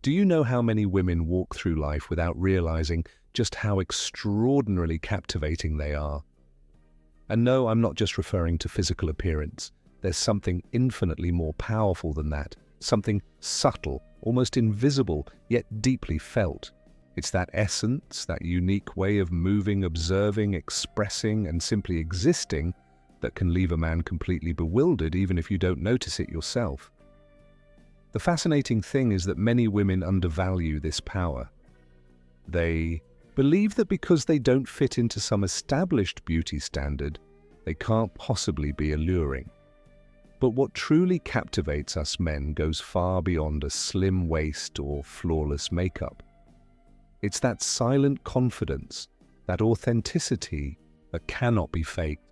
Do you know how many women walk through life without realizing just how extraordinarily captivating they are? And no, I'm not just referring to physical appearance. There's something infinitely more powerful than that, something subtle, almost invisible, yet deeply felt. It's that essence, that unique way of moving, observing, expressing, and simply existing that can leave a man completely bewildered even if you don't notice it yourself. The fascinating thing is that many women undervalue this power. They believe that because they don't fit into some established beauty standard, they can't possibly be alluring. But what truly captivates us men goes far beyond a slim waist or flawless makeup. It's that silent confidence, that authenticity that cannot be faked.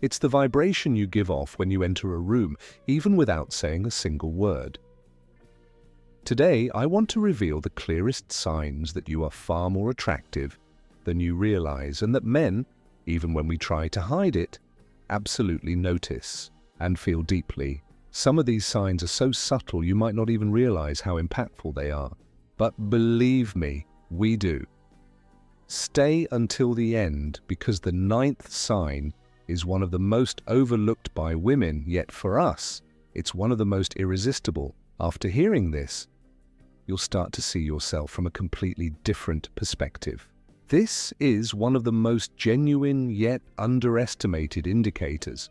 It's the vibration you give off when you enter a room, even without saying a single word. Today, I want to reveal the clearest signs that you are far more attractive than you realize, and that men, even when we try to hide it, absolutely notice and feel deeply. Some of these signs are so subtle you might not even realize how impactful they are. But believe me, we do. Stay until the end, because the 9th sign is one of the most overlooked by women, yet for us, it's one of the most irresistible. After hearing this, you'll start to see yourself from a completely different perspective. This is one of the most genuine yet underestimated indicators.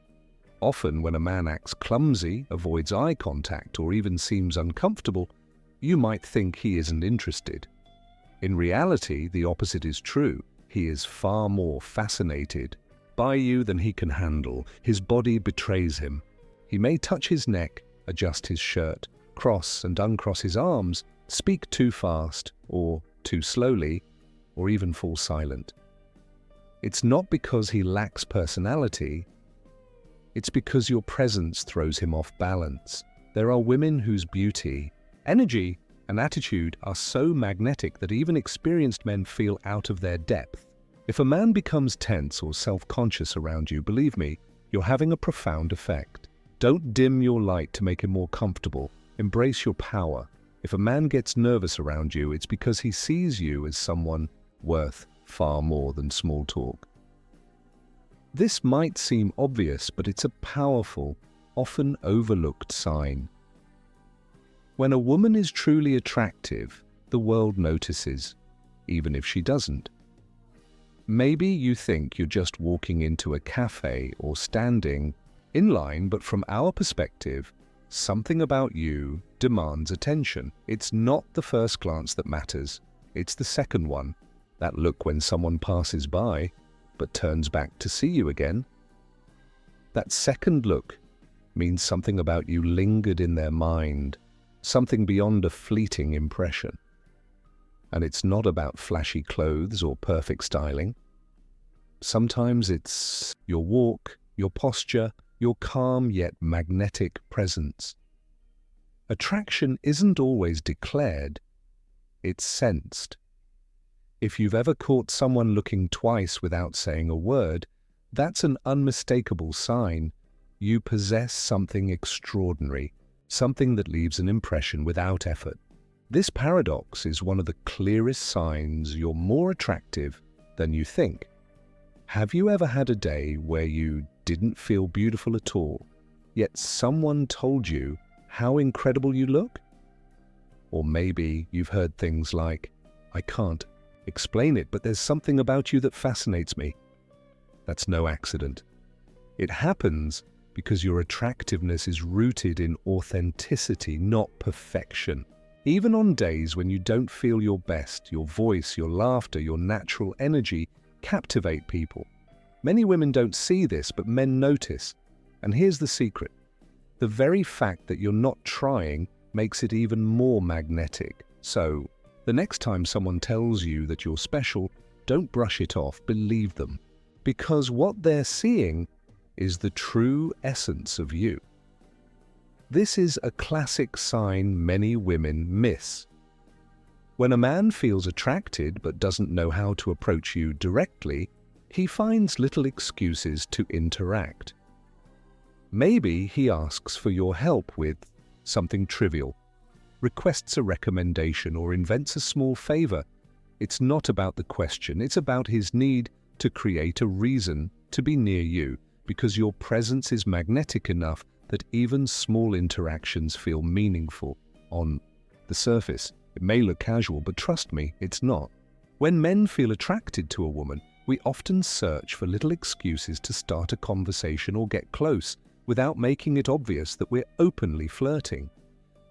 Often when a man acts clumsy, avoids eye contact, or even seems uncomfortable, you might think he isn't interested. In reality, the opposite is true. He is far more fascinated by you than he can handle. His body betrays him. He may touch his neck, adjust his shirt, cross and uncross his arms, speak too fast or too slowly, or even fall silent. It's not because he lacks personality, it's because your presence throws him off balance. There are women whose beauty, energy, and attitude are so magnetic that even experienced men feel out of their depth. If a man becomes tense or self-conscious around you, believe me, you're having a profound effect. Don't dim your light to make him more comfortable. Embrace your power. If a man gets nervous around you, it's because he sees you as someone worth far more than small talk. This might seem obvious, but it's a powerful, often overlooked sign. When a woman is truly attractive, the world notices, even if she doesn't. Maybe you think you're just walking into a cafe or standing in line, but from our perspective, something about you demands attention. It's not the first glance that matters, it's the second one. That look when someone passes by, but turns back to see you again. That second look means something about you lingered in their mind, something beyond a fleeting impression. And it's not about flashy clothes or perfect styling. Sometimes it's your walk, your posture, your calm yet magnetic presence. Attraction isn't always declared, it's sensed. If you've ever caught someone looking twice without saying a word, that's an unmistakable sign. You possess something extraordinary, something that leaves an impression without effort. This paradox is one of the clearest signs you're more attractive than you think. Have you ever had a day where you didn't feel beautiful at all, yet someone told you how incredible you look? Or maybe you've heard things like, "I can't explain it, but there's something about you that fascinates me." That's no accident. It happens because your attractiveness is rooted in authenticity, not perfection. Even on days when you don't feel your best, your voice, your laughter, your natural energy captivate people. Many women don't see this, but men notice. And here's the secret. The very fact that you're not trying makes it even more magnetic. So, the next time someone tells you that you're special, don't brush it off, believe them. Because what they're seeing is the true essence of you. This is a classic sign many women miss. When a man feels attracted but doesn't know how to approach you directly, he finds little excuses to interact. Maybe he asks for your help with something trivial, requests a recommendation, or invents a small favor. It's not about the question, it's about his need to create a reason to be near you, because your presence is magnetic enough that even small interactions feel meaningful on the surface. It may look casual, but trust me, it's not. When men feel attracted to a woman, we often search for little excuses to start a conversation or get close, without making it obvious that we're openly flirting.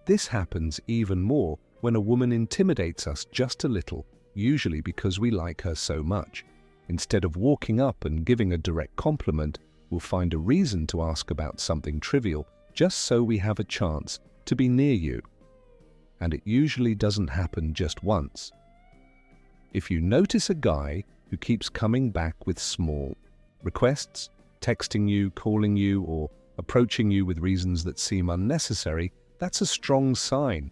This happens even more when a woman intimidates us just a little, usually because we like her so much. Instead of walking up and giving a direct compliment, we'll find a reason to ask about something trivial, just so we have a chance to be near you. And it usually doesn't happen just once. If you notice a guy who keeps coming back with small requests, texting you, calling you, or approaching you with reasons that seem unnecessary, that's a strong sign.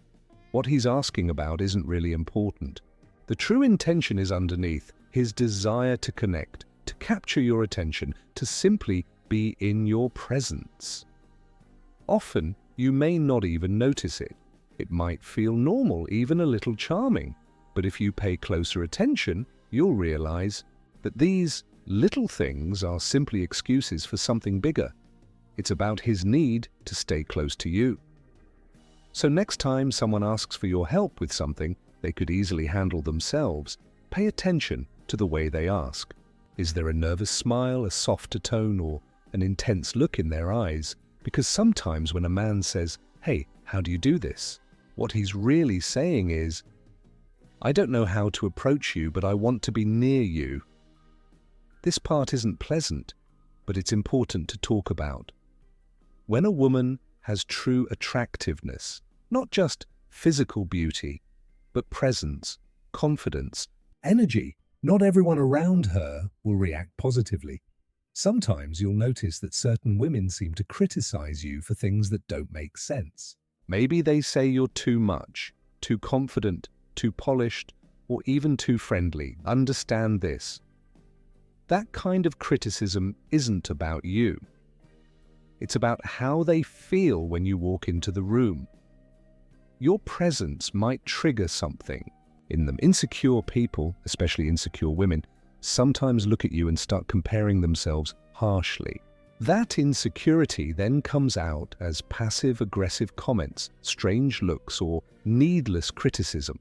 What he's asking about isn't really important. The true intention is underneath: his desire to connect, to capture your attention, to simply be in your presence. Often, you may not even notice it. It might feel normal, even a little charming. But if you pay closer attention, you'll realize that these little things are simply excuses for something bigger. It's about his need to stay close to you. So next time someone asks for your help with something they could easily handle themselves, pay attention to the way they ask. Is there a nervous smile, a softer tone, or an intense look in their eyes? Because sometimes when a man says, "Hey, how do you do this?" what he's really saying is, "I don't know how to approach you, but I want to be near you." This part isn't pleasant, but it's important to talk about. When a woman has true attractiveness, not just physical beauty, but presence, confidence, energy, not everyone around her will react positively. Sometimes you'll notice that certain women seem to criticize you for things that don't make sense. Maybe they say you're too much, too confident, too polished, or even too friendly. Understand this. That kind of criticism isn't about you. It's about how they feel when you walk into the room. Your presence might trigger something in them. Insecure people, especially insecure women, sometimes look at you and start comparing themselves harshly. That insecurity then comes out as passive-aggressive comments, strange looks, or needless criticism.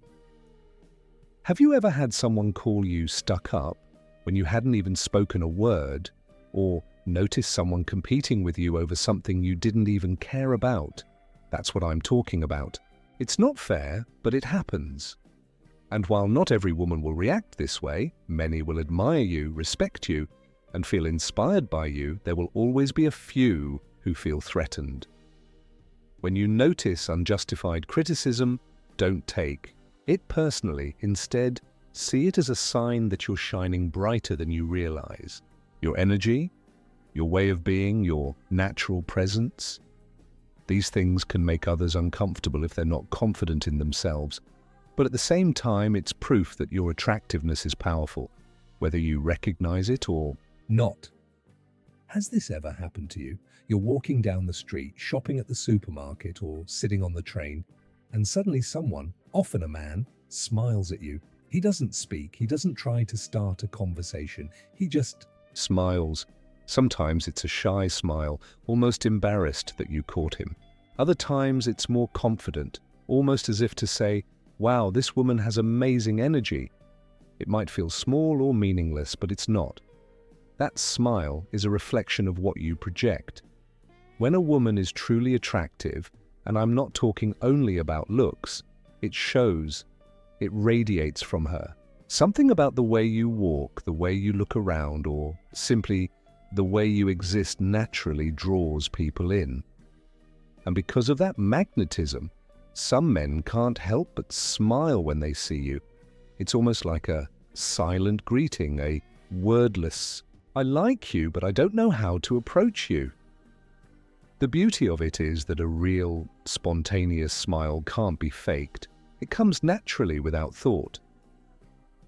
Have you ever had someone call you stuck up when you hadn't even spoken a word, or noticed someone competing with you over something you didn't even care about? That's what I'm talking about. It's not fair, but it happens. And while not every woman will react this way, many will admire you, respect you, and feel inspired by you. There will always be a few who feel threatened. When you notice unjustified criticism, don't take it personally. Instead, see it as a sign that you're shining brighter than you realize. Your energy, your way of being, your natural presence. These things can make others uncomfortable if they're not confident in themselves. But at the same time, it's proof that your attractiveness is powerful, whether you recognize it or not. Has this ever happened to you? You're walking down the street, shopping at the supermarket, or sitting on the train, and suddenly someone, often a man, smiles at you. He doesn't speak, he doesn't try to start a conversation, he just smiles. Sometimes it's a shy smile, almost embarrassed that you caught him. Other times it's more confident, almost as if to say, "Wow, this woman has amazing energy." It might feel small or meaningless, but it's not. That smile is a reflection of what you project. When a woman is truly attractive, and I'm not talking only about looks, it shows, it radiates from her. Something about the way you walk, the way you look around, or simply the way you exist naturally draws people in. And because of that magnetism, some men can't help but smile when they see you. It's almost like a silent greeting, a wordless, "I like you, but I don't know how to approach you." The beauty of it is that a real, spontaneous smile can't be faked. It comes naturally without thought.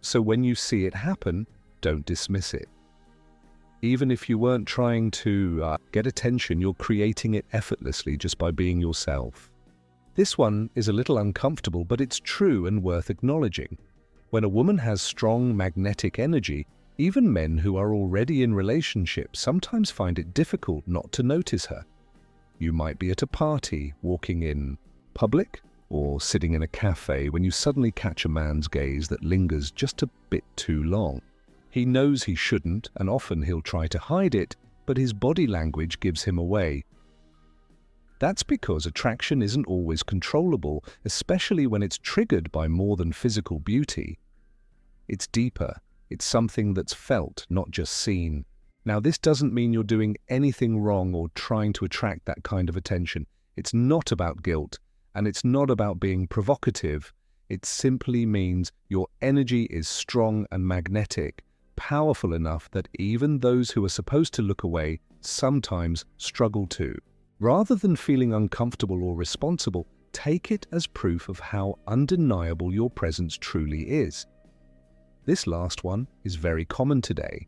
So when you see it happen, don't dismiss it. Even if you weren't trying to get attention, you're creating it effortlessly just by being yourself. This one is a little uncomfortable, but it's true and worth acknowledging. When a woman has strong magnetic energy, even men who are already in relationships sometimes find it difficult not to notice her. You might be at a party, walking in public, or sitting in a cafe when you suddenly catch a man's gaze that lingers just a bit too long. He knows he shouldn't, and often he'll try to hide it, but his body language gives him away. That's because attraction isn't always controllable, especially when it's triggered by more than physical beauty. It's deeper. It's something that's felt, not just seen. Now, this doesn't mean you're doing anything wrong or trying to attract that kind of attention. It's not about guilt, and it's not about being provocative. It simply means your energy is strong and magnetic, powerful enough that even those who are supposed to look away sometimes struggle to. Rather than feeling uncomfortable or responsible, take it as proof of how undeniable your presence truly is. This last one is very common today.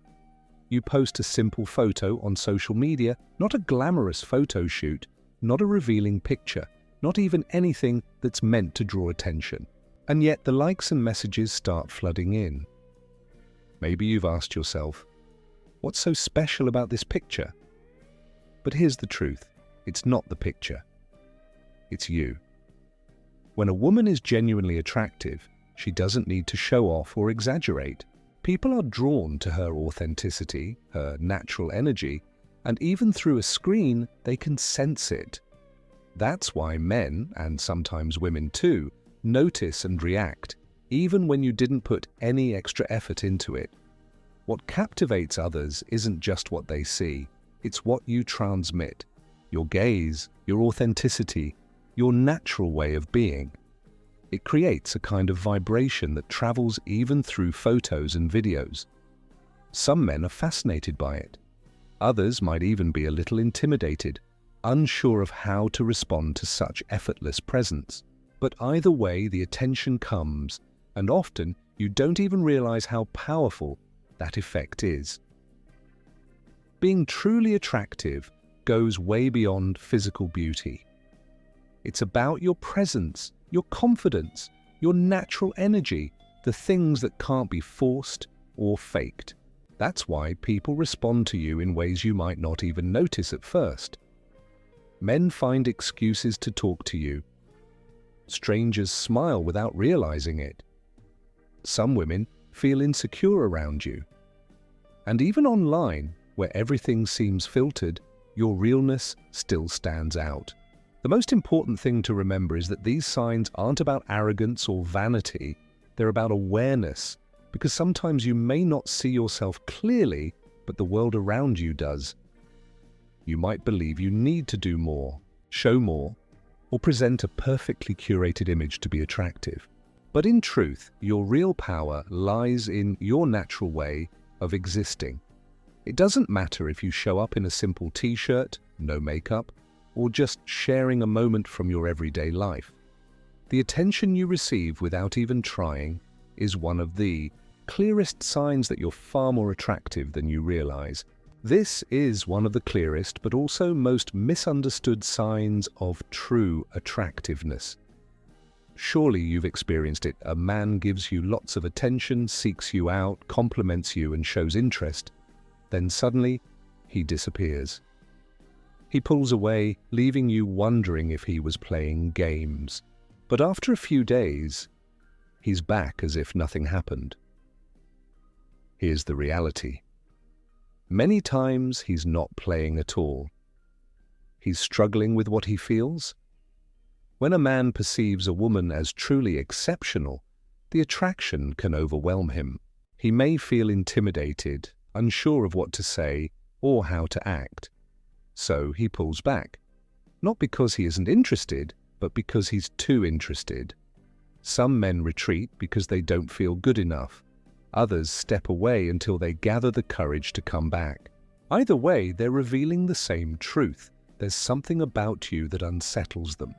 You post a simple photo on social media, not a glamorous photo shoot, not a revealing picture, not even anything that's meant to draw attention. And yet the likes and messages start flooding in. Maybe you've asked yourself, what's so special about this picture? But here's the truth. It's not the picture. It's you. When a woman is genuinely attractive, she doesn't need to show off or exaggerate. People are drawn to her authenticity, her natural energy, and even through a screen, they can sense it. That's why men, and sometimes women too, notice and react, even when you didn't put any extra effort into it. What captivates others isn't just what they see, it's what you transmit. Your gaze, your authenticity, your natural way of being. It creates a kind of vibration that travels even through photos and videos. Some men are fascinated by it. Others might even be a little intimidated, unsure of how to respond to such effortless presence. But either way, the attention comes, and often you don't even realize how powerful that effect is. Being truly attractive goes way beyond physical beauty. It's about your presence, your confidence, your natural energy, the things that can't be forced or faked. That's why people respond to you in ways you might not even notice at first. Men find excuses to talk to you. Strangers smile without realizing it. Some women feel insecure around you. And even online, where everything seems filtered, your realness still stands out. The most important thing to remember is that these signs aren't about arrogance or vanity, they're about awareness, because sometimes you may not see yourself clearly, but the world around you does. You might believe you need to do more, show more, or present a perfectly curated image to be attractive. But in truth, your real power lies in your natural way of existing. It doesn't matter if you show up in a simple t-shirt, no makeup, or just sharing a moment from your everyday life. The attention you receive without even trying is one of the clearest signs that you're far more attractive than you realize. This is one of the clearest but also most misunderstood signs of true attractiveness. Surely you've experienced it. A man gives you lots of attention, seeks you out, compliments you, and shows interest. Then suddenly, he disappears. He pulls away, leaving you wondering if he was playing games. But after a few days, he's back as if nothing happened. Here's the reality. Many times he's not playing at all. He's struggling with what he feels. When a man perceives a woman as truly exceptional, the attraction can overwhelm him. He may feel intimidated, unsure of what to say or how to act. So he pulls back, not because he isn't interested, but because he's too interested. Some men retreat because they don't feel good enough. Others step away until they gather the courage to come back. Either way, they're revealing the same truth. There's something about you that unsettles them.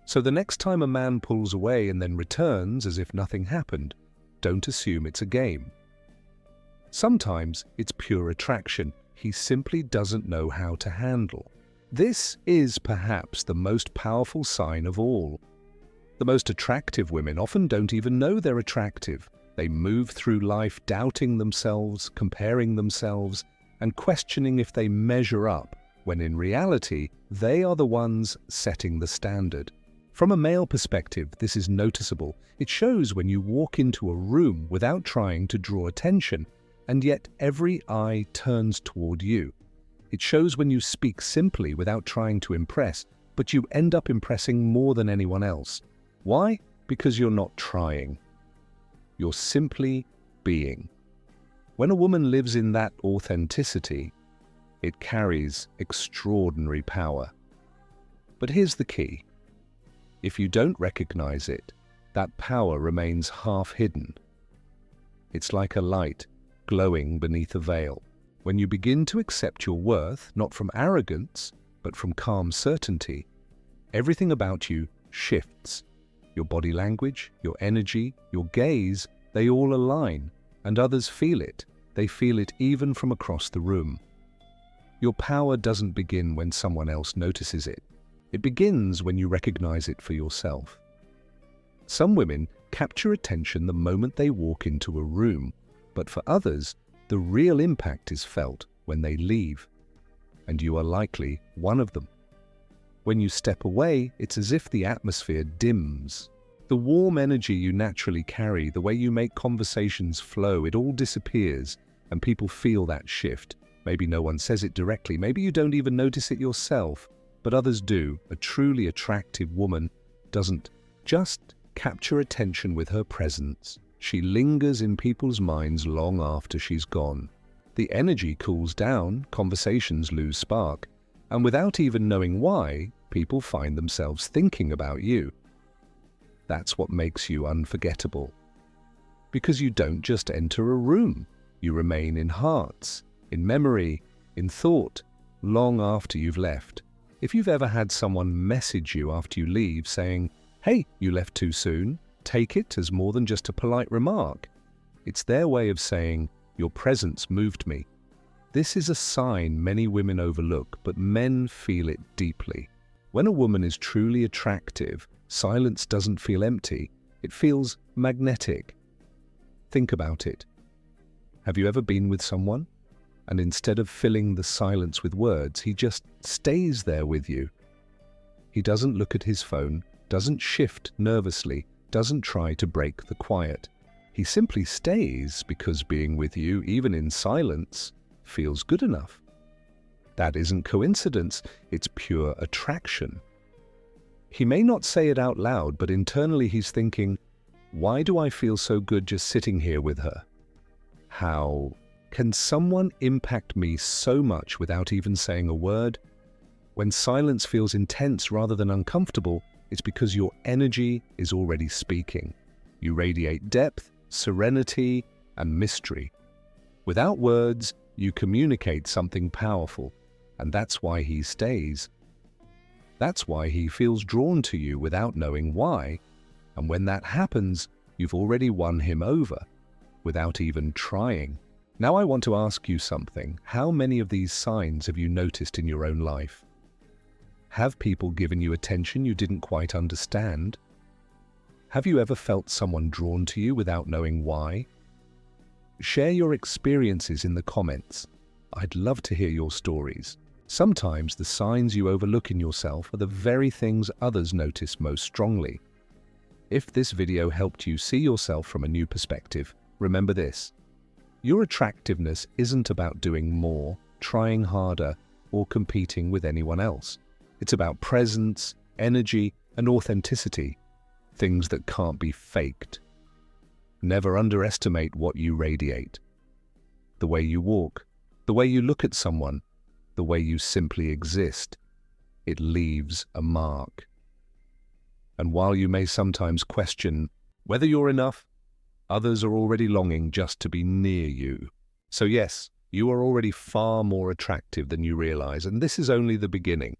So the next time a man pulls away and then returns as if nothing happened, don't assume it's a game. Sometimes it's pure attraction he simply doesn't know how to handle. This is perhaps the most powerful sign of all. The most attractive women often don't even know they're attractive. They move through life doubting themselves, comparing themselves, and questioning if they measure up, when in reality, they are the ones setting the standard. From a male perspective, this is noticeable. It shows when you walk into a room without trying to draw attention, and yet every eye turns toward you. It shows when you speak simply without trying to impress, but you end up impressing more than anyone else. Why? Because you're not trying. You're simply being. When a woman lives in that authenticity, it carries extraordinary power. But here's the key. If you don't recognize it, that power remains half hidden. It's like a light glowing beneath a veil. When you begin to accept your worth, not from arrogance, but from calm certainty, everything about you shifts. Your body language, your energy, your gaze, they all align, and others feel it. They feel it even from across the room. Your power doesn't begin when someone else notices it. It begins when you recognize it for yourself. Some women capture attention the moment they walk into a room, but for others, the real impact is felt when they leave, and you are likely one of them. When you step away, it's as if the atmosphere dims. The warm energy you naturally carry, the way you make conversations flow, it all disappears, and people feel that shift. Maybe no one says it directly, maybe you don't even notice it yourself, but others do. A truly attractive woman doesn't just capture attention with her presence. She lingers in people's minds long after she's gone. The energy cools down, conversations lose spark, and without even knowing why, people find themselves thinking about you. That's what makes you unforgettable. Because you don't just enter a room, you remain in hearts, in memory, in thought, long after you've left. If you've ever had someone message you after you leave saying, "Hey, you left too soon," take it as more than just a polite remark. It's their way of saying, "Your presence moved me." This is a sign many women overlook, but men feel it deeply. When a woman is truly attractive, silence doesn't feel empty, it feels magnetic. Think about it. Have you ever been with someone, and instead of filling the silence with words, he just stays there with you? He doesn't look at his phone, doesn't shift nervously, doesn't try to break the quiet. He simply stays because being with you, even in silence, feels good enough. That isn't coincidence, it's pure attraction. He may not say it out loud, but internally he's thinking, "Why do I feel so good just sitting here with her? How can someone impact me so much without even saying a word?" When silence feels intense rather than uncomfortable, it's because your energy is already speaking. You radiate depth, serenity, and mystery. Without words, you communicate something powerful, and that's why he stays. That's why he feels drawn to you without knowing why, and when that happens, you've already won him over, without even trying. Now I want to ask you something. How many of these signs have you noticed in your own life? Have people given you attention you didn't quite understand? Have you ever felt someone drawn to you without knowing why? Share your experiences in the comments. I'd love to hear your stories. Sometimes the signs you overlook in yourself are the very things others notice most strongly. If this video helped you see yourself from a new perspective, remember this. Your attractiveness isn't about doing more, trying harder, or competing with anyone else. It's about presence, energy, and authenticity, things that can't be faked. Never underestimate what you radiate. The way you walk, the way you look at someone, the way you simply exist, it leaves a mark. And while you may sometimes question whether you're enough, others are already longing just to be near you. So yes, you are already far more attractive than you realize, and this is only the beginning.